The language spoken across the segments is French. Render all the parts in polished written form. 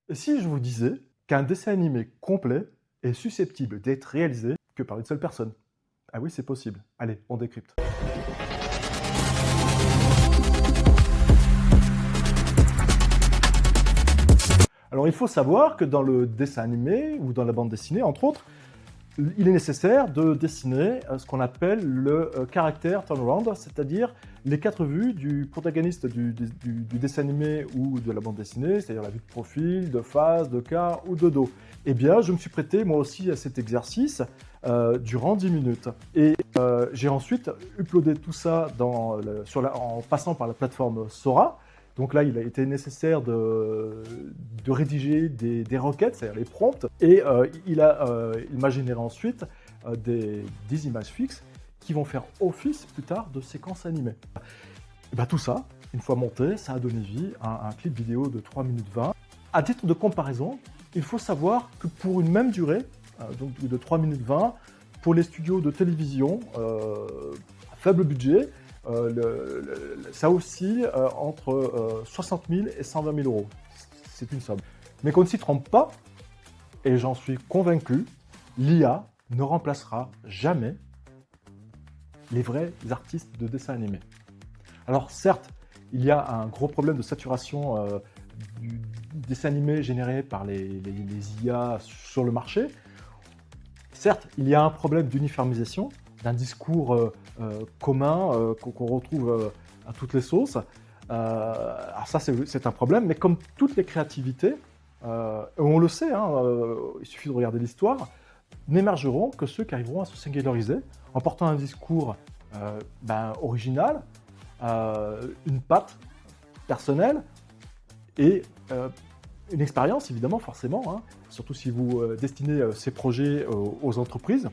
Et si je vous disais qu'un dessin animé complet est susceptible d'être réalisé que par une seule personne? Ah oui, c'est possible. Allez, on décrypte. Alors il faut savoir que dans le dessin animé ou dans la bande dessinée, entre autres, il est nécessaire de dessiner ce qu'on appelle le caractère turnaround, c'est-à-dire les 4 vues du protagoniste du dessin animé ou de la bande dessinée, c'est-à-dire la vue de profil, de face, de quart ou de dos. Eh bien, je me suis prêté moi aussi à cet exercice durant 10 minutes. Et j'ai ensuite uploadé tout ça en passant par la plateforme Sora. Donc là, il a été nécessaire de rédiger des requêtes, c'est-à-dire les prompts, et il m'a généré ensuite des images fixes qui vont faire office plus tard de séquences animées. Et ben, tout ça, une fois monté, ça a donné vie à un clip vidéo de 3 minutes 20. À titre de comparaison, il faut savoir que pour une même durée, donc de 3 minutes 20, pour les studios de télévision à faible budget, ça oscille entre 60 000 et 120 000 euros. C'est une somme. Mais qu'on ne s'y trompe pas, et j'en suis convaincu, l'IA ne remplacera jamais les vrais artistes de dessin animé. Alors certes, il y a un gros problème de saturation du dessin animé généré par les IA sur le marché. Certes, il y a un problème d'uniformisation, d'un discours commun qu'on retrouve à toutes les sauces. Alors ça, c'est un problème, mais comme toutes les créativités, on le sait, hein, il suffit de regarder l'histoire, n'émergeront que ceux qui arriveront à se singulariser en portant un discours original, une patte personnelle et une expérience, évidemment, forcément, hein, surtout si vous destinez ces projets aux entreprises.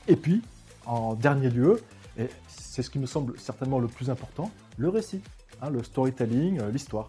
Et puis, en dernier lieu, et c'est ce qui me semble certainement le plus important, le récit, hein, le storytelling, l'histoire.